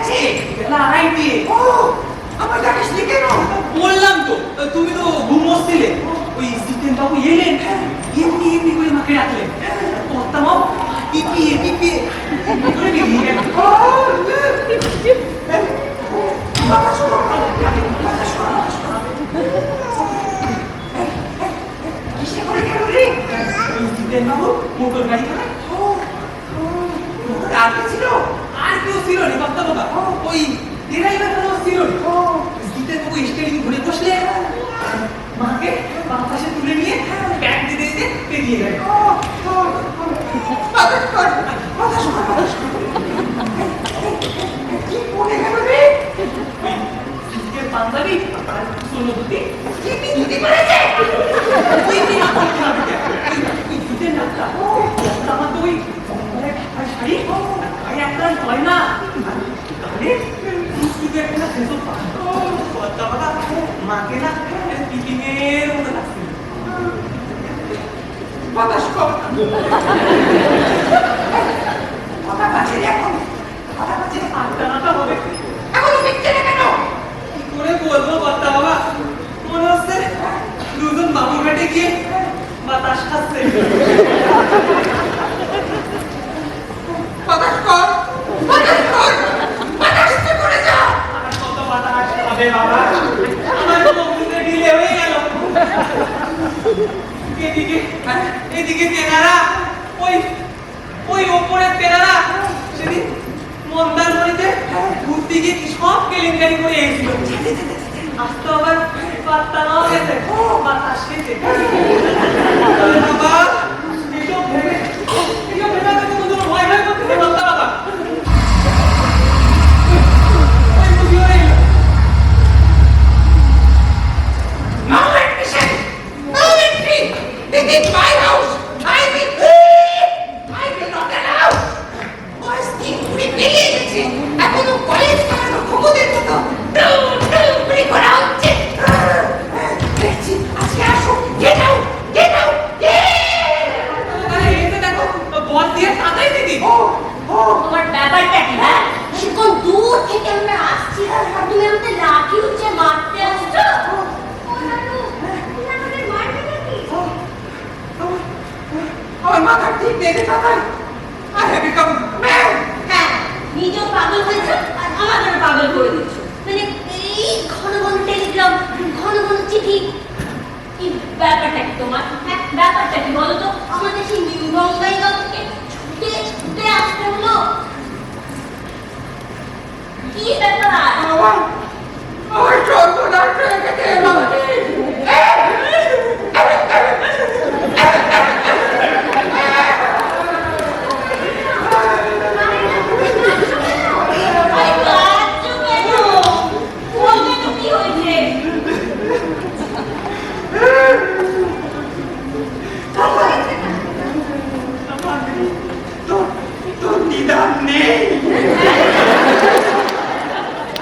গেছে বেলা আড়াইটে। ও আমার জানিস নি কেন? বললাম তো, তুমি তো ঘুমোচ্ছিলে। ওই জিতেন বাবু এলেন, এমনি এমনি করে মাকে ডাকলেন। কর্তা মাও টিপিয়ে টিপিয়ে করে বেরিয়ে গেল। কথা শোনো, কথা শোনো। কিসে করে গেল রে? জিতেন বাবু মোটর গাড়ি করে। আর কে ছিল? আর কেউ ছিল না কর্তা বাবা, ওই ড্রাইভার ছিল না। জিতেন বাবু স্টেরিং ঘুরে বসলে, মাকে বাম পাশে তুলে নিয়ে ব্যাগ দিতে দিতে বেরিয়ে গেল। কথা শোনো, কথা শোনো। কি মনে গেল রে? জিতের পাঞ্জাবি আর সোনো দুটি কি বিদ্যুতি করেছে? ওই কি না করতে হবে? ওই জিতের নাকটা আমার তো ওই বম্বলের ঢাকার শাড়ি গায়ে আপনার হয় না। তাহলে শুধু একটা ফেসো কথা কথা মাকে না পিটিংয়ের মতো লাগছিল। কথা শোনো। কথা বাজে রে এখন। কথা বাজে। আড্ডানাটা হবে। এখনো মিটছে না কেন? কি করে বলবো কর্তা বাবা, মনে হচ্ছে দুজন বাবুর ঘাটে গিয়ে বাতাস খাচ্ছে। বাতাস কর, বাতাস কর, বাতাসে করে যা। আর কত বাতাস হবে বাবা, আমার কবুতরে ঢিলে হয়ে গেল। এদিকে এদিকে তেনারা ওই ওই ওপরের তেনারা সেদিন মন্দারমণিতে ঘুরতে গিয়ে কি সব কেলেঙ্কারি করে এসেছিল। আজ তো আবার পাত্তা নাও গেছে, বাতাস খেতে। বাবা এসব ভেবে আমি কোনো ভয় ভয় করতে পারতাম বাবা। ওই বুঝি হয়ে গেল। No admission, no entry. This is my house. I will not allow. বয়স 3 কুড়ি পেরিয়ে গেছে, এখনো কলেজ কাটানো খোকদের মতো করে করা হচ্ছে। দেখছি আজকে আসো। Get out, get out, আরে এতে দেখো বল দিয়ে তাতাই দিদি। তোমার ব্যাপারটা কি? হ্যাঁ, সেরকম দূর থেকে আমরা আসছি আর তুমি আমাদের লাঠি উঠছে মারতে আসছো। আমার মাথা ঠিক নেই রে Tatai. I have become mad. হ্যাঁ, নিজেও পাগল হয়েছো আর আমাদেরও পাগল করে দিচ্ছ। মানে এই ঘন ঘন টেলিগ্রাম, ঘন ঘন চিঠি, কি ব্যাপারটা কি তোমার? হ্যাঁ, ব্যাপারটা কি বলো তো? আমাদের সেই নিউ বঙ্গাইগাঁও থেকে ছুটে ছুটে আসতে হলো। কি ব্যাপার? আমার সর্বনাশ হয়ে গেছে বাবাজি। আরে কাঁদছো কেন? বলবে তো কি হয়েছে? তোর নিদান নেই।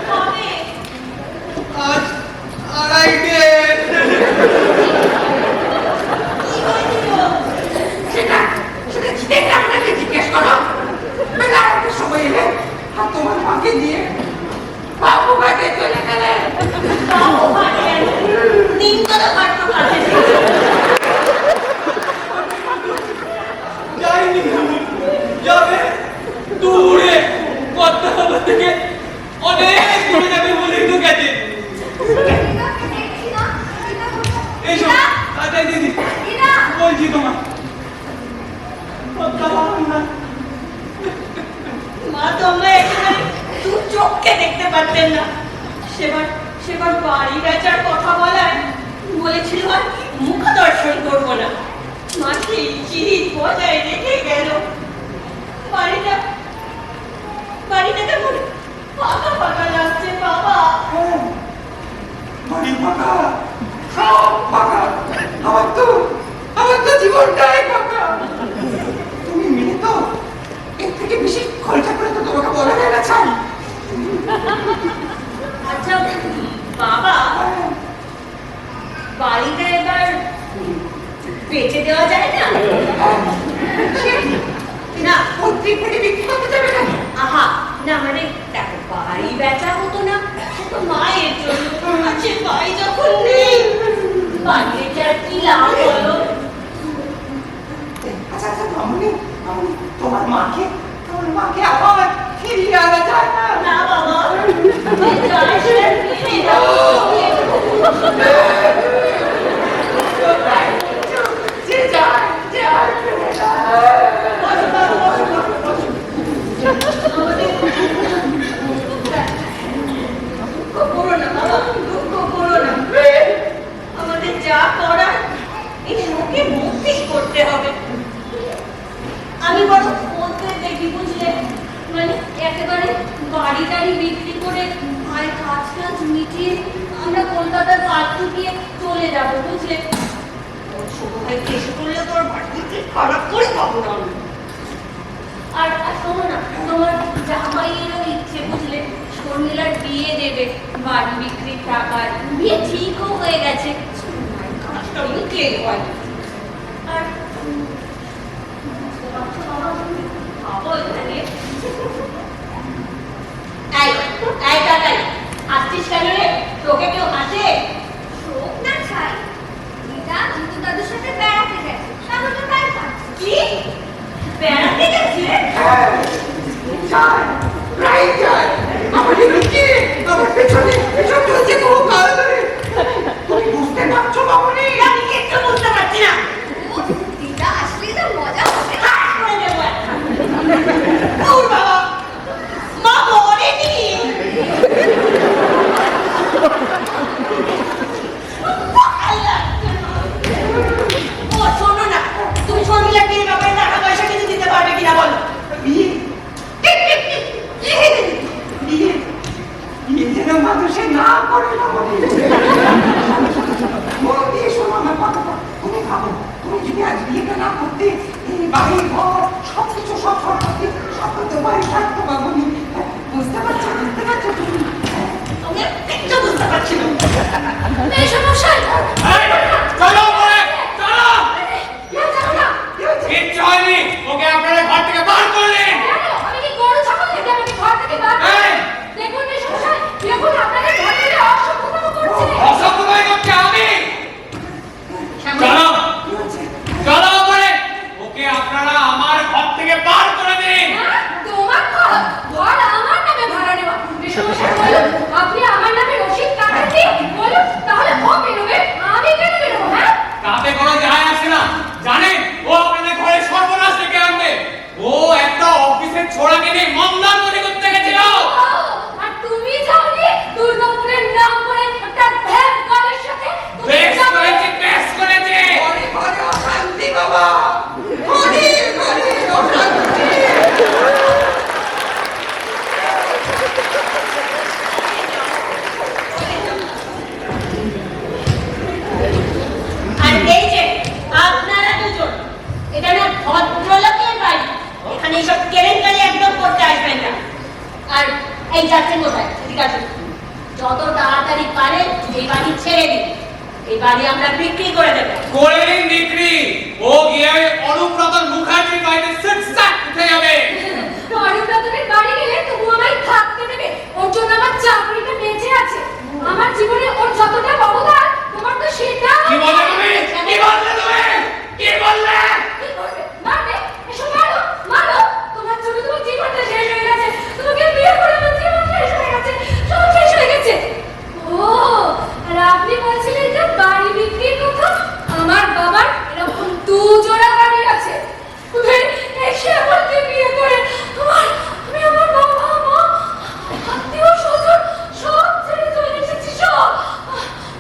কবে? আজ আড়াইটে। কি হয়েছিল? সেটা জিতেন আপনাকে জিজ্ঞেস করো। বেলা একটা সময় এলে আর তোমার মাকে নিয়ে বাবু ঘাটে চলে গেলেন। বাবু ঘাটে? নিমতলা ঘাট তো কাছে ছিল। যাইনি, যাবে দূরে, কর্তা বাবা থেকে অনেক দূরে যাবে বলেই তো গেছে। এইসব তাতাই দিদি বলছি তোমার কর্তা বাবা না। মা তোমরা একেবারে দু চোখকে দেখতে পারতেন না। সেবার বাড়ি বেচার কথা বলায় বলেছিল আর মুখ দর্শন করবো না। মা সেই জিদ বজায় রেখে গেল। বাড়িটা কেমন ফাঁকা ফাঁকা লাগছে বাবা। বাড়ি ফাঁকা, সব ফাঁকা। আমার তো জীবনটাই ফাঁকা। তুমি মিলে তো এর থেকে বেশি খরচা করে তো তোমাকে বলা যায় না চাই। আচ্ছা বাবা, বাড়িটা এবার বেচে দেওয়া যায় না? না, পত্রিক থেকে বিক্রি করতে যাবে না। আহা, না মানে দেখো, ভাই বেচা হতো না, সে তো মায়ের জন্য। আছে ভাই যখন নেই, বাড়িতে যার কি লাভ হলো? আচ্ছা আচ্ছা মামুনি, মামুনি তোমার মাকে আবার ফিরিয়ে আনা যায় না? না বাবা, যায় সে ফিরে যাবো। যে যায় ফিরে যায়। দুঃখ করো না বাবা, দুঃখ করো না। আমাদের যা করার এই শোকে মুক্তি করতে হবে। আমি বড় বলতে দেখি বুঝলে, মানে একেবারে বাড়ি টাড়ি বিক্রি করে আর কাজ টাজ মিটিয়ে আমরা কলকাতার পার্কে গিয়ে চলে যাবো বুঝলে। ওর ছোট ভাই এসে করলে তোর বাড়িতে খারাপ করে পাবো না আমি। আর শোনো না, তোমার জামাইয়েরও ইচ্ছে বুঝলে, শর্মিলার বিয়ে দেবে বাড়ি বিক্রির টাকায়। বিয়ে ঠিকও হয়ে গেছে, কাজটা মুখে হয়। আর ভাবো এখানে আসছিস কেন রে? তোকে কেউ হাসে? শোক না ছাই, এটা জিতু দাদুর সাথে বেড়াতে গেছে, তাহলে তাই পাচ্ছে। কি বেড়াতে গেছে? যায় আমাকে লুকিয়ে আমার পেছনে এসব চলছে বহু কাল ধরে। তুমি বুঝতে পারছো মামুনি? আমি কিচ্ছু বুঝতে পারছি না। দিদা আসলে তো মজা হবে। হাস করে দেবো একটা। দূর বাবা, মা মরেনি। ও শোনো না, তুমি শর্মিলার বিয়ের ব্যাপারে টাকা পয়সা কিছু দিতে পারবে কিনা বলো? বিয়ে যেন মানুষের না করে মামুনি। মন দিয়ে শোনো আমার কথাটা। তুমি ভাবো, তুমি যদি আজ বিয়েটা না করতে, এই বাড়ি ঘর সবকিছু সব সম্পত্তি সব তো তোমারই থাকতো মামুনি। বুঝতে পারছো তুমি? আমি কিচ্ছু বুঝতে পারছি না। এই সমস্যা চলো ওরে, চলো। না। কিচ্ছু হয়নি, ওকে আপনারা ঘর থেকে বার করলেন। আমি কি গরু ছাগল থেকে আমাকে ঘর থেকে বার করে? এই! দেখুন এই সমস্যা, দেখুন আপনাদের ঘর থেকে অসভ্যতা করছে। অসভ্যতাই করছে আমি। চলো, চলো ওরে, ওকে আপনারা আমার ঘর থেকে বার করে দিন। হ্যাঁ? তোমার ঘর? ঘর আমার নামে ভাড়া নেওয়া। এই সমস্যা বলুন, আপনি আমার নামে রসিদ কাটাচ্ছি বলুন, তাহলে ও বেরোবে, আমি কেন বেরোবো? হ্যাঁ? তাতে কোনো যায় আসে না। জানেন ও আপনাদের ঘরে সর্বনাশ ডেকে আনবে। ও একটা অফিসের ছোড়াকে নিয়ে মন্দারমণি করতে গেছিল। ও, আর তুমি যাওনি দুর্গাপুরের নাম করে একটা ভ্যান গাড়ির সাথে? তুমি বেশ যাওনি? করেছে, বেশ করেছে। ঘরে ঘরে অশান্তি বাবা, ঘরে ঘরে অশান্তি। আর এই যে আপনারা দুজন, এটা না ভদ্রলোকের বাড়ি, এখানে এইসব কেলেঙ্কারি একদম করতে আসবেন না। আর এই যাচ্ছেন কোথায়? এদিকে আসুন। যত তাড়াতাড়ি পারেন এই বাড়ি ছেড়ে দিন। এই বাড়ি আমরা বিক্রি করে দেবো। করে দিন বিক্রি। ও গিয়ে অনুব্রতন মুখার্জির বাড়িতে সিটসাট উঠে যাবে। অরিন্দমের বাড়ি গেলে তবু আমায় থাকতে দেবে। ওর জন্য আমার চাকরিটা বেঁচে আছে। আমার জীবনে ওর যতটা অবদান, তোমার তো সেটা। কি বললে তুমি? কি বললে তুমি? কি বললে? কি করবে? মারবে? এসো মারো, মারো। তোমার জন্য তোমার জীবনটা শেষ হয়ে গেছে। তোমাকে বিয়ে করে আমার জীবন শেষ হয়ে গেছে। সব শেষ হয়ে গেছে। ও, আর আপনি বলছিলেন যে বাড়ি বিক্রির কথা? আমার বাবার এরকম দুজোড়া বাড়ি আছে। এসে আমাকে বিয়ে করে আমি আমার বাবা মা আত্মীয় স্বজন সব ছেড়ে চলে এসেছি। সব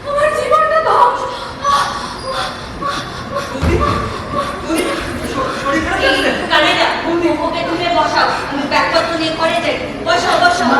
আমার জীবনটা ধ্বংস। কানে যা, ওকে তুমি বসাও, আমি ব্যাগপত্র নিয়ে ঘরে যাই। বসাও বসাও।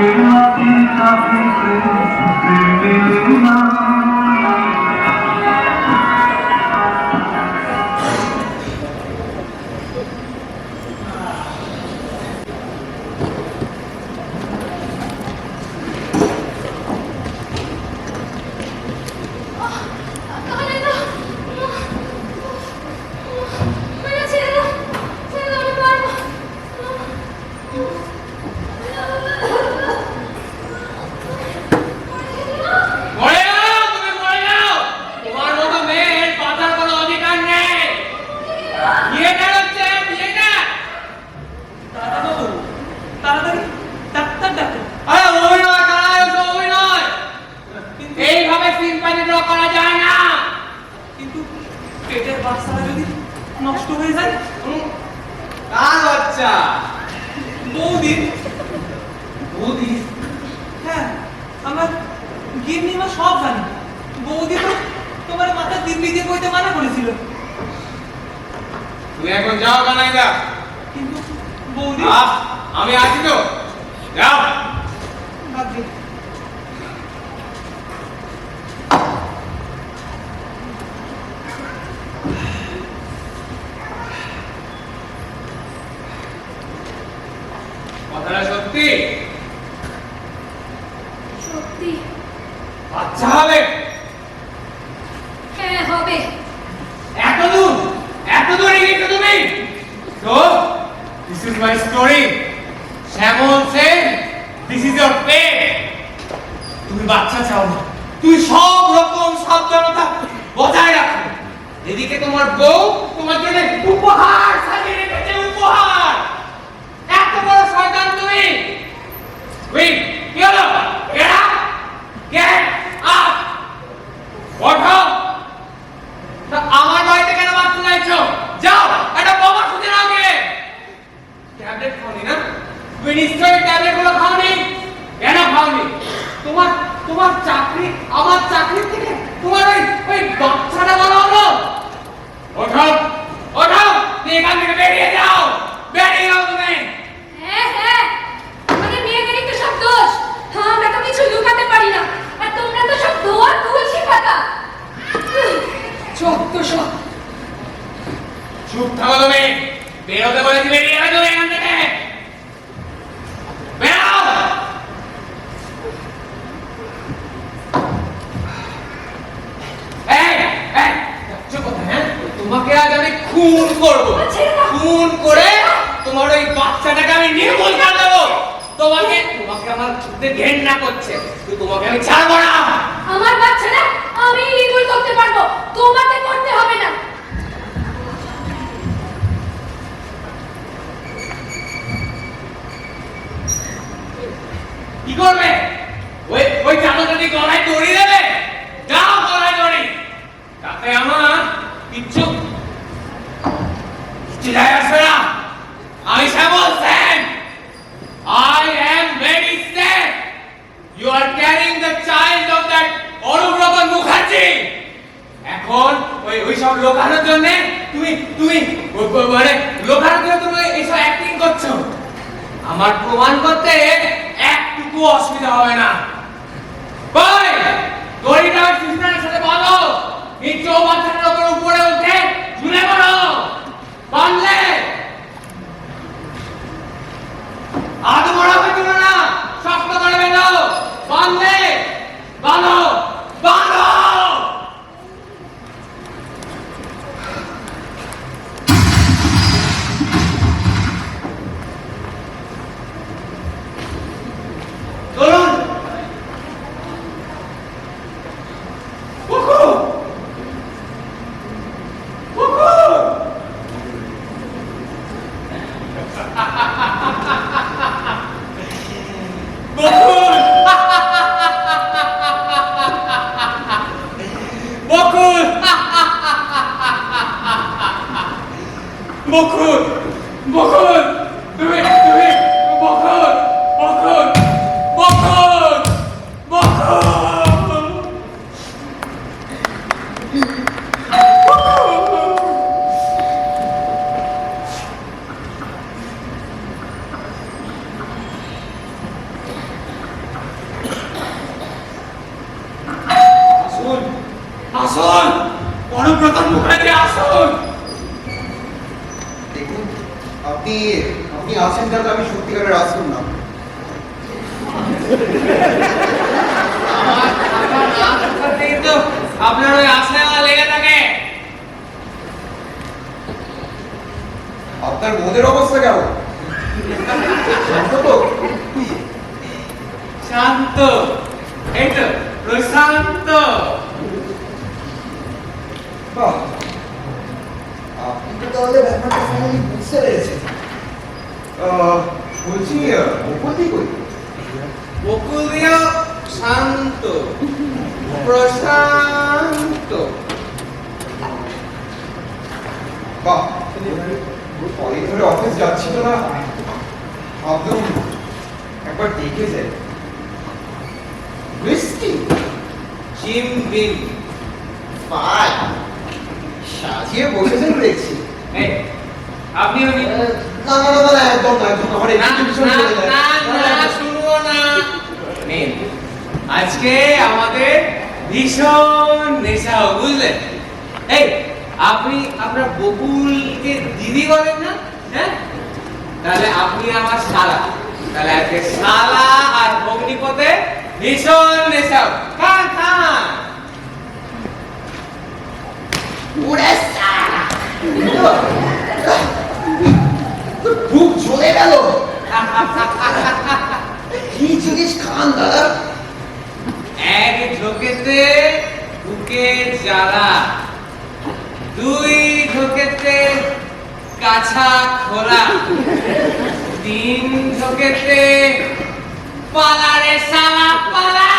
Thank you. বাচ্চা। বৌদি, বৌদি? হ্যাঁ আমরা গিন্নিমা সব জানি। বৌদি তো তোমার মাথা দিব্যি দিয়ে কইতে মানা করেছিল। তুমি এখন যাও কানাইদা। কিন্তু বৌদি আমি আছি তো, যাও। ভাগ্যে কথাটা সত্যি? সত্যি বাচ্চা হবে? হ্যাঁ হবে। এত দূর এগিয়েছো তুমি? So, this is my story. Shyamal Sen, this is your fate. তুমি বাচ্চা চাও না, তুই সব রকম সাবধানতা বজায় রাখো। এদিকে তোমার বউ তোমার জন্য উপহার সাজিয়ে রেখেছে, উপহার। এত বড় শয়তান তুমি। Wait, কি হলো? Get up! Get up! ওঠো। তা আমার বাড়িতে কেন বাচ্চা চাইছো? যাও, একটা বোমা খুঁজে নাও গিয়ে। ট্যাবলেট খাওনি না? তুমি নিশ্চয়ই ট্যাবলেট গুলো খাওনি। কেন খাওনি? তোমার চাকরি, আমার চাকরি থেকে তোমার ওই বাচ্চাটা বড় হলো। ওঠো, ওঠো, তুমি এখান থেকে বেরিয়ে যাও, বেরিয়ে যাও তুমি। হ্যাঁ হ্যাঁ, আমাদের মেয়েদেরই তো সব দোষ। হ্যাঁ, আমরা তো কিছু লুকাতে পারি না, আর তোমরা তো সব ধোয়া তুলসী পাতা। চোখ তো সব। চুপ থাকো তুমি, বেরোতে বলেছি, বেরিয়ে যাও তুমি এখান থেকে। বেরাও। এই, যাচ্ছ কোথায়, হ্যাঁ? তোমাকে আজ আমি খুন করবো। খুন করে তোমার ওই বাচ্চাটাকে আমি নির্মূল করে দেবো। তোমাকে আমার খুঁজতে ঘেন্না করছে, তো তোমাকে আমি ছাড়বো না। আমার বাচ্চারা আমি নির্মূল করতে পারবো, তোমাকে করতে হবে না। কি করবে? ওই চাদরটা গলায় দড়ি দেবে? যাও, গলায় দড়ি। তাতে আমার কিচ্ছু যায় আসবে না। আমি শ্যামল Sen. I am very sad. You are carrying the child of that Anubrata Mukherjee. এখন ওই সব লোকানোর জন্য তুমি মানে লোকানোর জন্য তুমি এইসব অ্যাক্টিং করছো। আমার প্রমাণ করতে একটুকু অসুবিধা হবে না। কই দড়িটা সিস্টারের সাথে বাঁধো, নিচে বাচ্চাটার উপর উপরে উঠে ঝুলে পড়ো। বাঁধলে হাত বড় হয়েছিল না, শক্ত করে বেঁধো। বাঁধলে বাঁধো, বাঁধো। চলুন। কুকুর, কুকুর। বকুল, বকুল, বকুল, তুমি বকুল, বকুল, বকুল, বকুল। আসুন, আসুন, অনুব্রত মুখার্জি আসুন। দেখুন, আপনি আছেন যাতে আমি সত্যিকারের আসুন না। আপনার ওই আসলে আমার লেগে থাকে। আপনার বোধের অবস্থা কেমন? শান্ত তো? শান্ত, এই তো প্রশান্ত। বাহ, আপনি তো তাহলে ব্যাপারটা ফাইনালি বুঝতে পেরেছেন। বলছি বকুলদি কই? বকুল দিয়া শান্ত, প্রশান্ত। বাহ, অনেক ধরে করে অফিস যাচ্ছিল না, ভাবলাম একবার দেখে যাই। বৃষ্টি জিম বিম পাই সাজিয়ে বসেছেন দেখছি। এই আপনিও নি না না না না, একদম না, একদম না, আমার না একটু ভীষণ চলে যায়। না শুনবো না। নিন, আজকে আমাদের ভীষণ নেশা, বুঝলেন? এই আপনি আপনার বকুলকে দিদি বলেন না? হ্যাঁ, তাহলে আপনি আমার শালা। তাহলে আজকে শালা আর ভগ্নিপথে ভীষণ নেশা। খান খান। ওরে সালা! বুক জ্বলে গেল। কি জিনিস খান দাদা? এক ঢোকেতে বুকে জ্বালা, দুই ঢোকেতে কাছা খোলা, তিন ঢোকেতে পালারে সালা পালা।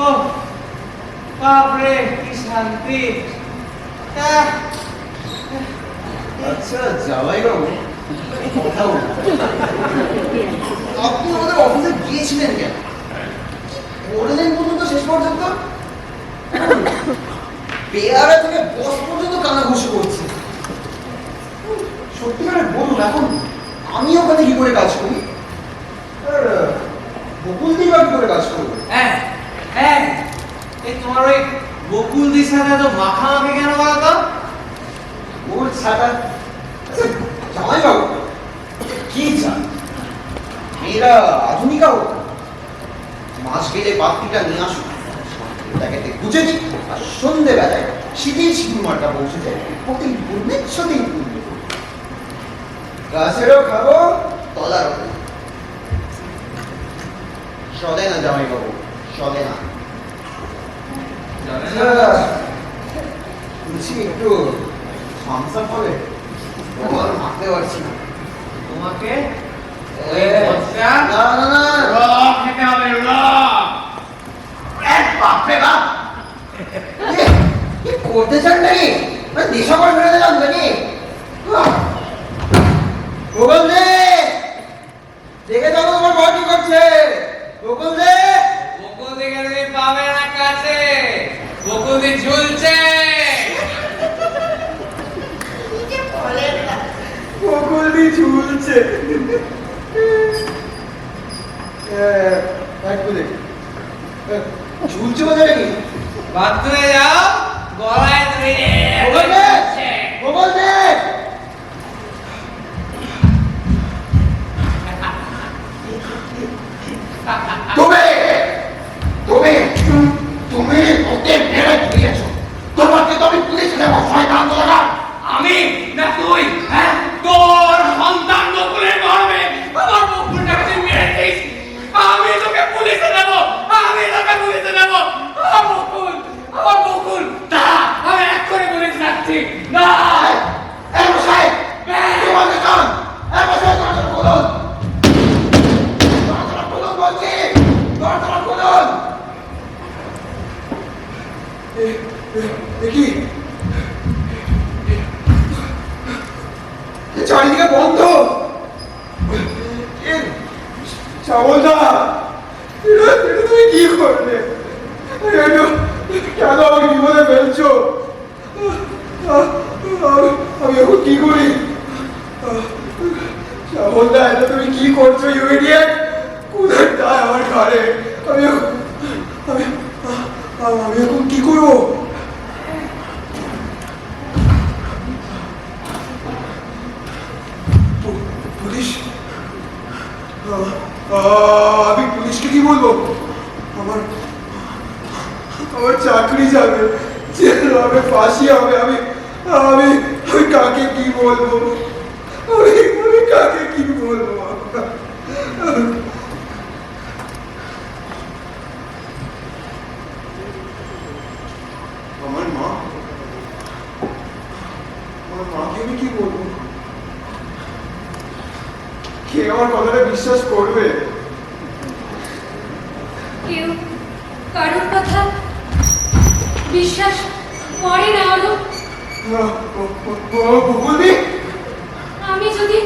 ও বাপরে কি শান্তি। আচ্ছা জামাই বাবু, কথা বলুন। আপনি আমাদের অফিসে গিয়েছিলেন কেন? করলেন বলুন তো শেষ পর্যন্ত? পেয়ারা থেকে বস পর্যন্ত কানাঘুষি করছে। সত্যিকারে বলুন, এখন আমি ওখানে কি করে কাজ করি? আর বকুল দিয়ে বা কি করে কাজ করবো? হ্যাঁ হ্যাঁ, এই তোমার ওই বকুল দির সাথে তো মাখামাখি কেন বলো তো? ওর ছাটা। আচ্ছা জামাই বাবু, কি চান? মেয়েরা আধুনিকা হোক, মাছ গেলে পাত্রিটা নিয়ে আসুন, তাকে গুজে দিই, আর সন্ধ্যেবেলায় শীতের সিনেমাটা পৌঁছে যায়। প্রতিদিন পূর্ণে সতীন পূর্ণে গাছেরও খাবো, তলারও খাবো। সদে না জামাই বাবু, সদে না। বলছি একটু থামস আপ হবে? তোমার মাখতে পারছি না। তোমাকে না না না, র খেতে হবে, র। এক বাপরে বাপ! কি করতে চান নাকি? নেশা করে ফেলে দিলাম নাকি? গোগল দে, দেখে যাবো তোমার বর কি করছে। গোগল দে, বকুল দিকে তুমি পাবে না কাছে, বকুল দি ঝুলছে। গোগল দি ঝুলছে। এক মিনিট, ঝুলছে মানে নাকি? বাথরুমে যাও, গলায় ধরে গোগল দে, গোগল দে। তুমি তুমি তুমি ওকে মেরে দিয়েছো। তোমাকে তো আমি পুলিশে দেবো, শয়তান তোরা। আমি না তুই? হ্যাঁ, তোর সন্তান বকুলের গর্বে আমার বকুলটাকে তুই মেরে দিস। আমি তোকে পুলিশে দেব, আমি তোকে পুলিশে দেব। আমার বকুল, আমার বকুল। দাঁড়া, আমি এক করে পুলিশ রাখছি। না এই মশাই, তোমাকে চান। এই মশাই, দরজাটা খুলুন। দরজাটা খুলুন বলছি, দরজাটা খুলুন। কি চারিদিকে বন্ধ। শ্যামলদা, তুমি কি করলে? কেন আমাকে বিপদে ফেলছো? আমি এখন কি করি? শ্যামলদা, এটা তুমি কি করছো? You idiot! কোথায় যায় আমার ঘরে? আমি এখন কি করবো? পুলিশ? আমি পুলিশকে কি বলবো? আমার চাকরি যাবে, জেল হবে, ফাঁসি হবে। আমি আমি আমি কাকে কি বলবো? আমি কাকে কি বলবো? আমার মা, আমার মাকে আমি কি বলবো? কে আমার কথাটা বিশ্বাস করবে? কেউ কারোর কথা বিশ্বাস পরে না আরো বলবি? আমি যদি